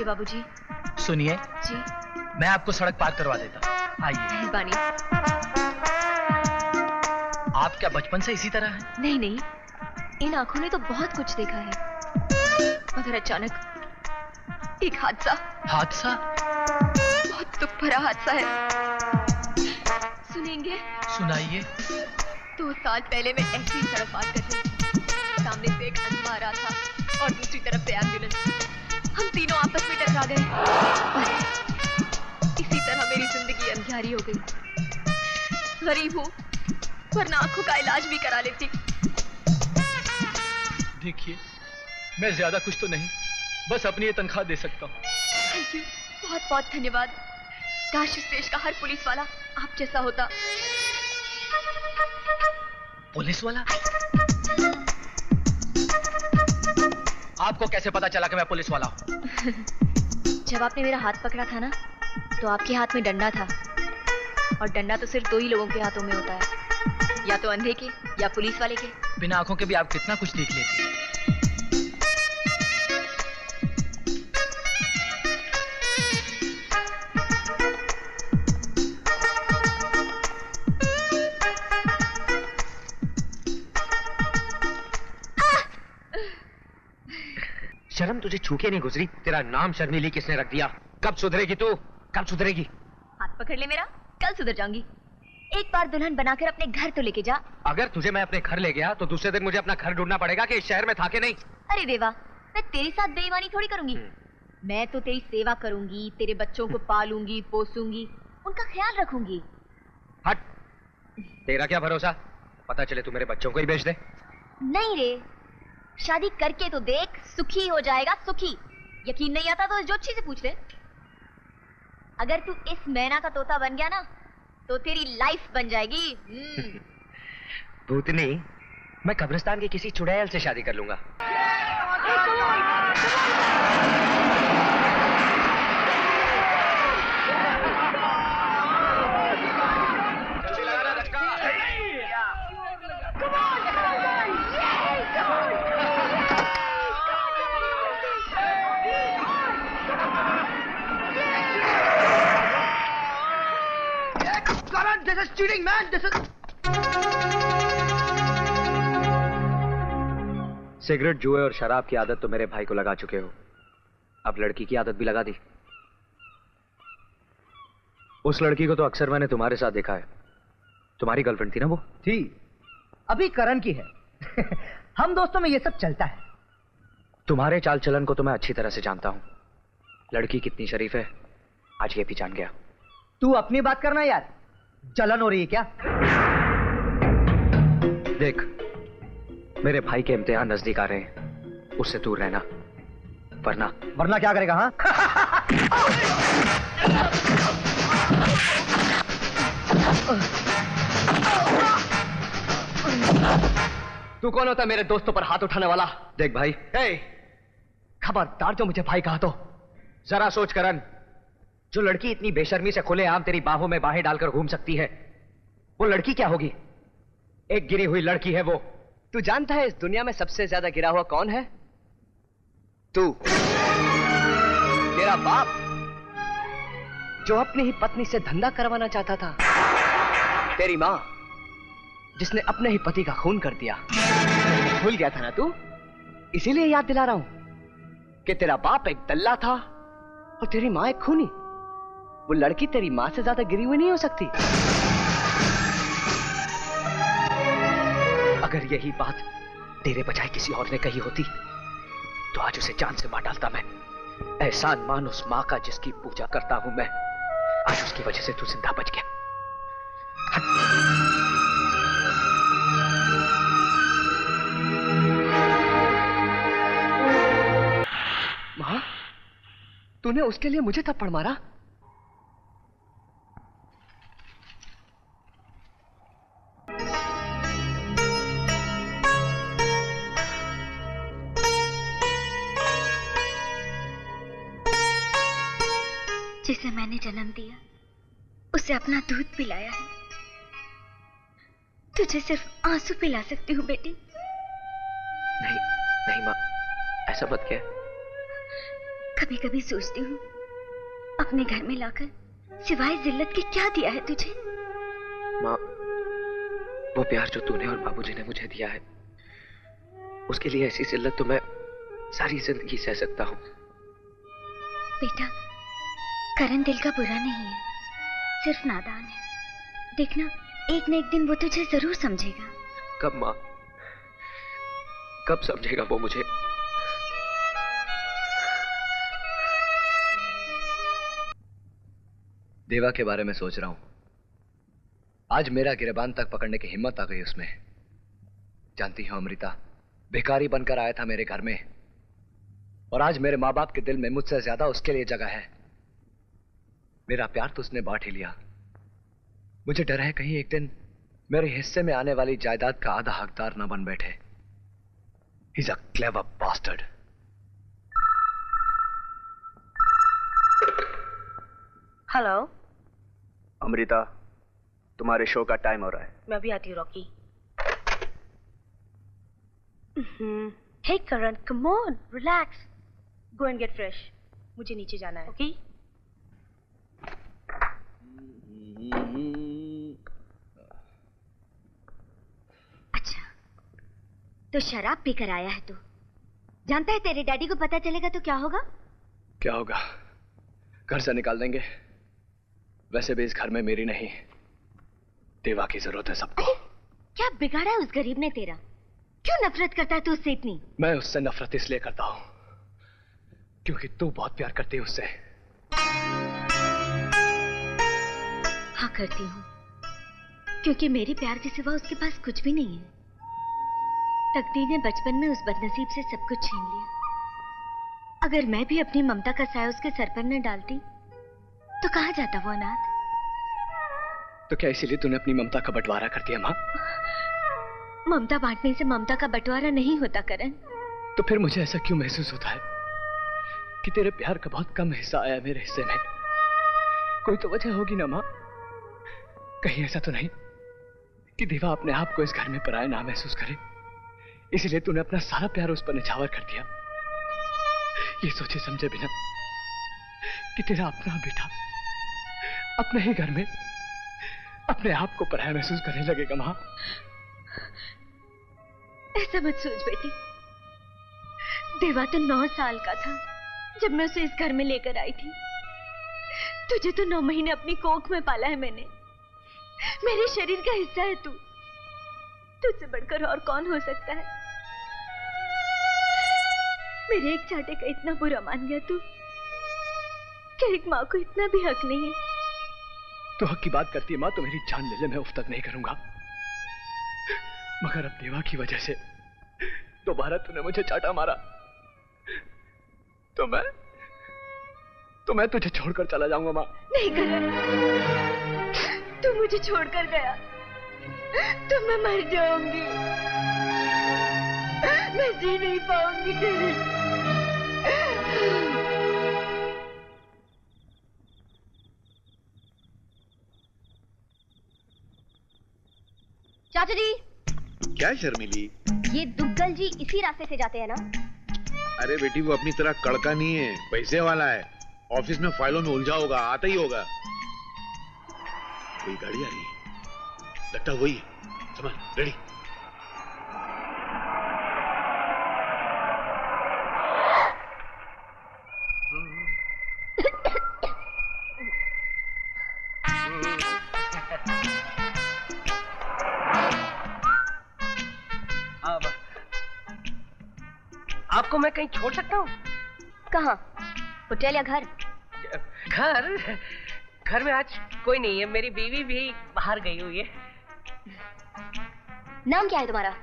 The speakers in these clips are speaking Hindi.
लीजिए बाबूजी। सुनिए जी। मैं आपको सड़क पार करवा देता हूँ, आइए। मेहरबानी। आप क्या बचपन से इसी तरह हैं? नहीं नहीं, इन आंखों ने तो बहुत कुछ देखा है, मगर अचानक एक हादसा। हादसा? बहुत दुख भरा हादसा है। सुनेंगे? सुनाइए। 2 साल पहले मैं ऐसी ही सड़क पार कर रही थी। सामने से एक अंधा आ रहा था और दूसरी तरफ से एम्बुलेंस। हम तीनों आपस में टकरा गए। इसी तरह मेरी जिंदगी अंधियारी हो गई। गरीब हूँ, वरना आंखों का इलाज भी करा लेती। देखिए, मैं ज्यादा कुछ तो नहीं, बस अपनी ये तनख्वाह दे सकता हूँ। थैंक यू, बहुत बहुत धन्यवाद। काश इस देश का हर पुलिस वाला आप जैसा होता। पुलिस वाला? आपको कैसे पता चला कि मैं पुलिस वाला हूँ? जब आपने मेरा हाथ पकड़ा था ना, तो आपके हाथ में डंडा था, और डंडा तो सिर्फ 2 ही लोगों के हाथों में होता है, या तो अंधे के या पुलिस वाले के। बिना आंखों के भी आप कितना कुछ देख लेती हैं। शर्म तुझे छूके नहीं गुजरी? तेरा नाम शर्मीली किसने रख दिया? कब सुधरेगी तू? कब सुधरेगी? हाथ पकड़ ले मेरा, कल सुधर जाऊंगी। एक बार दुल्हन बनाकर अपने घर तो लेके जा। अगर तुझे मैं अपने घर ले गया तो दूसरे दिन मुझे अपना घर ढूंढना पड़ेगा कि इस शहर में था कि नहीं। अरे देवा, मैं तेरे साथ बेईमानी थोड़ी करूंगी। मैं तो तेरी सेवा करूंगी, तेरे बच्चों को पालूंगी, पोसूंगी, उनका ख्याल रखूंगी। हट, तेरा क्या भरोसा, पता चले तू मेरे बच्चों को ही बेच दे। नहीं रे, शादी करके तो देख, सुखी हो जाएगा, सुखी। यकीन नहीं आता तो इस जोशी से पूछ ले। अगर तू इस मैना का तोता बन गया ना, तो तेरी लाइफ बन जाएगी। भूतनी, मैं कब्रिस्तान के किसी चुड़ैल से शादी कर लूंगा। This is cheating, man. This is. Cigarette, जुए और शराब की आदत तो मेरे भाई को लगा चुके हो, अब लड़की की आदत भी लगा दी। उस लड़की को तो अक्सर मैंने तुम्हारे साथ देखा है। तुम्हारी गर्लफ्रेंड थी ना वो? थी, अभी करण की है। हम दोस्तों में ये सब चलता है। तुम्हारे चाल चलन को तो मैं अच्छी तरह से जानता हूं। लड़की कितनी शरीफ है, आज ये भी जान गया। तू अपनी बात करना यार, जलन हो रही है क्या? देख, मेरे भाई के इम्तिहान नजदीक आ रहे हैं, उससे दूर रहना, वरना क्या करेगा? हाँ, तू कौन होता है मेरे दोस्तों पर हाथ उठाने वाला? देख भाई, खबरदार जो मुझे भाई कहा तो। जरा सोच करण, जो लड़की इतनी बेशर्मी से खुलेआम तेरी बाहों में बाहें डालकर घूम सकती है, वो लड़की क्या होगी? एक गिरी हुई लड़की है वो। तू जानता है इस दुनिया में सबसे ज्यादा गिरा हुआ कौन है? तू, तेरा बाप, जो अपनी ही पत्नी से धंधा करवाना चाहता था। तेरी माँ, जिसने अपने ही पति का खून कर दिया। भूल गया था ना तू? इसीलिए याद दिला रहा हूं कि तेरा बाप एक दल्ला था और तेरी माँ एक खूनी। वो लड़की तेरी माँ से ज्यादा गिरी हुई नहीं हो सकती। अगर यही बात तेरे बजाय किसी और ने कही होती तो आज उसे जान से मार डालता मैं। एहसान मान उस माँ का जिसकी पूजा करता हूं मैं। आज उसकी वजह से तू जिंदा बच गया। माँ, तूने उसके लिए मुझे थप्पड़ मारा? जिसे मैंने जन्म दिया, उसे अपना दूध पिलाया है। तुझे सिर्फ आंसू पिला सकती हूँ बेटी। नहीं नहीं माँ, ऐसा मत कह। कभी कभी सोचती हूँ अपने घर में लाकर सिवाय जिल्लत के क्या दिया है तुझे। माँ, वो प्यार जो तूने और बाबूजी ने मुझे दिया है, उसके लिए ऐसी जिल्लत तो मैं सारी जिंदगी सह सकता हूँ। बेटा, करण दिल का बुरा नहीं है, सिर्फ नादान है। देखना, एक न एक दिन वो तुझे जरूर समझेगा। कब माँ? कब समझेगा वो मुझे? देवा के बारे में सोच रहा हूं। आज मेरा गिरबान तक पकड़ने की हिम्मत आ गई उसमें। जानती हो अमृता, भिखारी बनकर आया था मेरे घर में, और आज मेरे माँ बाप के दिल में मुझसे ज्यादा उसके लिए जगह है। मेरा प्यार तो उसने बांट ही लिया। मुझे डर है कहीं एक दिन मेरे हिस्से में आने वाली जायदाद का आधा हकदार न बन बैठे। He's a clever bastard. Hello Amrita, तुम्हारे शो का टाइम हो रहा है। मैं अभी आती हूँ Rocky. Hey Karan, come on, relax, go and get fresh. मुझे नीचे जाना है, ओके? अच्छा, तो शराब पीकर आया है तू। जानता है तेरे डैडी को पता चलेगा तो क्या होगा? क्या होगा? घर से निकाल देंगे। वैसे भी इस घर में मेरी नहीं, देवा की जरूरत है सबको। क्या बिगाड़ा है उस गरीब ने तेरा? क्यों नफरत करता है तू उससे इतनी? मैं उससे नफरत इसलिए करता हूं क्योंकि तू बहुत प्यार करती है उससे। हाँ, करती हूँ, क्योंकि मेरे प्यार के सिवा उसके पास कुछ भी नहीं है। तकदीर ने बचपन में उस बदनसीब से सब कुछ छीन लिया। अगर मैं भी अपनी ममता का साया उसके सर पर न डालती तो कहाँ जाता वो अनाथ? तो क्या इसीलिए तूने अपनी ममता का बंटवारा कर दिया माँ? ममता बांटने से ममता का बंटवारा नहीं होता करण। तो फिर मुझे ऐसा क्यों महसूस होता है कि तेरे प्यार का बहुत कम हिस्सा आया मेरे हिस्से में? कोई तो वजह होगी ना माँ? कहीं ऐसा तो नहीं कि देवा अपने आप को इस घर में पराया ना महसूस करे, इसीलिए तूने अपना सारा प्यार उस पर निछावर कर दिया, ये सोचे समझे बिना कि तेरा अपना बेटा अपने ही घर में अपने आप को पराया महसूस करने लगेगा। माँ, ऐसा मत सोच बेटी। देवा तो 9 साल का था जब मैं उसे इस घर में लेकर आई थी। तुझे तो 9 महीने अपनी कोख में पाला है मैंने। मेरे शरीर का हिस्सा है तू। तुझसे बढ़कर और कौन हो सकता है? मेरे एक चाटे का इतना बुरा मान गया तू कि एक माँ को इतना भी हक नहीं है। तो हक की बात करती है माँ तो मेरी जान ले ले, मैं उफ तक नहीं करूंगा। मगर अब देवा की वजह से दोबारा तूने मुझे चाटा मारा तो मैं तुझे छोड़कर चला जाऊंगा माँ। नहीं करण, तू मुझे छोड़कर गया तो मैं मर जाऊंगी। मैं जी नहीं पाऊंगी तेरी। चाचा जी। क्या शर्मिली? ये दुग्गल जी इसी रास्ते से जाते हैं ना? अरे बेटी, वो अपनी तरह कड़का नहीं है, पैसे वाला है। ऑफिस में फाइलों में उलझा होगा, आता ही होगा। कोई गाड़ी आ रही है, लगता वही है। समझ, रेडी? आपको मैं कहीं छोड़ सकता हूँ? कहाँ? होटल या घर? घर में आज कोई नहीं है। मेरी बीवी भी बाहर गई हुई है। नाम क्या है तुम्हारा?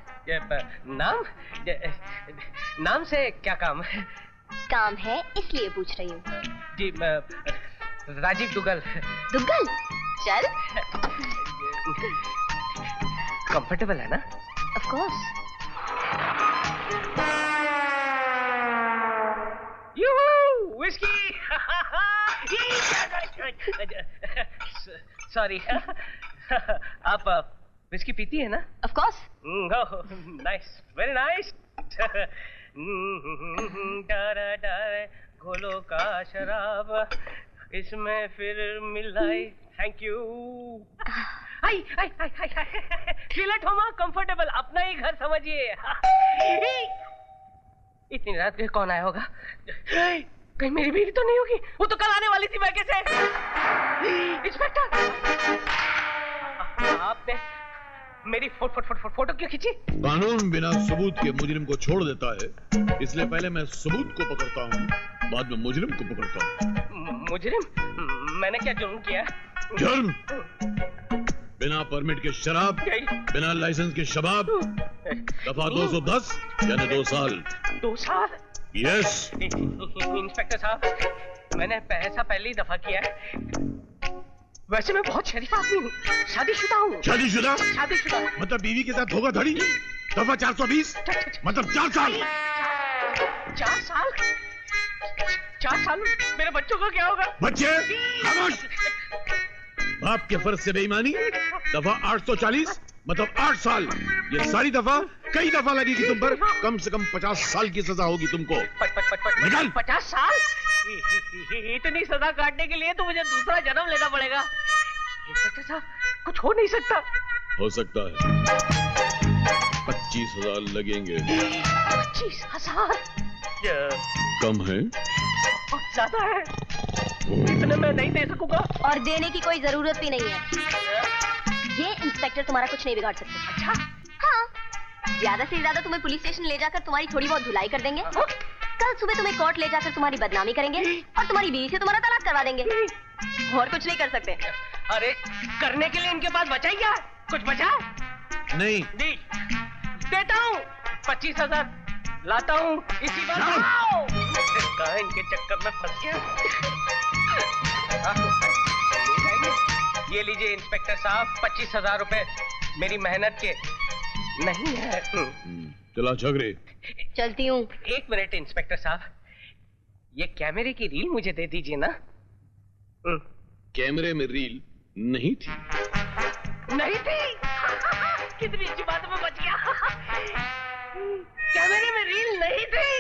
नाम से क्या काम? काम है इसलिए पूछ रही हूँ। जी, राजीव दुग्गल। दुग्गल? चल। कंफर्टेबल है ना? Of course. Whiskey! Sorry. आप विस्की पीती है ना? Of course. Nice, very nice. घोलो का शराब इसमें फिर मिलाई। Thank you. I I I I feel at home, comfortable, अपना ही घर समझिए। इतनी रात के कौन आया होगा? कहीं मेरी बीवी तो नहीं होगी? वो तो कल आने वाली थी मैके से। इंस्पेक्टर, आपने मेरी फोटो क्यों खींची? कानून बिना सबूत के मुजरिम को छोड़ देता है, इसलिए पहले मैं सबूत को पकड़ता हूँ, बाद में मुजरिम को पकड़ता हूँ। मुजरिम? मैंने क्या जुर्म किया? जुर्म? बिना परमिट के शराब, बिना लाइसेंस के शबाब, दफा 210 यानी 2 साल। 2 साल? यस। इंस्पेक्टर साहब, मैंने पैसा पहली दफा किया है। वैसे मैं बहुत शरीफ आदमी हूँ, शादीशुदा हूँ। शादीशुदा? शादीशुदा। मतलब बीवी के साथ धोखाधड़ी? दफा 420 मतलब 4 साल। 4 साल? 4 साल मेरे बच्चों का क्या होगा? बच्चे खामोश। बाप के फर्ज से बेईमानी, दफा 840 मतलब 8 साल। ये सारी दफा कई दफा लगेगी तुम पर, कम से कम 50 साल की सजा होगी तुमको। 50 साल? इतनी सजा काटने के लिए तो मुझे दूसरा जन्म लेना पड़ेगा। इंस्पेक्टर साहब, कुछ हो नहीं सकता? हो सकता है। 25,000 लगेंगे। 25,000? कम है? बहुत ज्यादा है, इतने मैं नहीं दे सकूंगा। और देने की कोई जरूरत भी नहीं है, ये इंस्पेक्टर तुम्हारा कुछ नहीं बिगाड़ सकते। अच्छा? हाँ, ज्यादा से ज्यादा तुम्हें पुलिस स्टेशन ले जाकर तुम्हारी थोड़ी बहुत धुलाई कर देंगे। कल सुबह तुम्हें कोर्ट ले जाकर तुम्हारी बदनामी करेंगे और तुम्हारी बीवी से तुम्हारा तलाक करवा देंगे। और कुछ नहीं कर सकते। अरे करने के लिए इनके पास बचा ही क्या? कुछ बचा? नहीं। देता हूँ 25,000 लाता हूँ इसी बार। कहाँ इनके चक्कर में फंस गया। ये लीजिए इंस्पेक्टर साहब, 25,000 रुपए मेरी मेहनत के नहीं है। चला झगड़े। चलती हूँ। 1 मिनट इंस्पेक्टर साहब, ये कैमरे की रील मुझे दे दीजिए ना। कैमरे में रील नहीं थी। नहीं थी? कितनी अच्छी बात में बच गया। कैमरे में रील नहीं थी।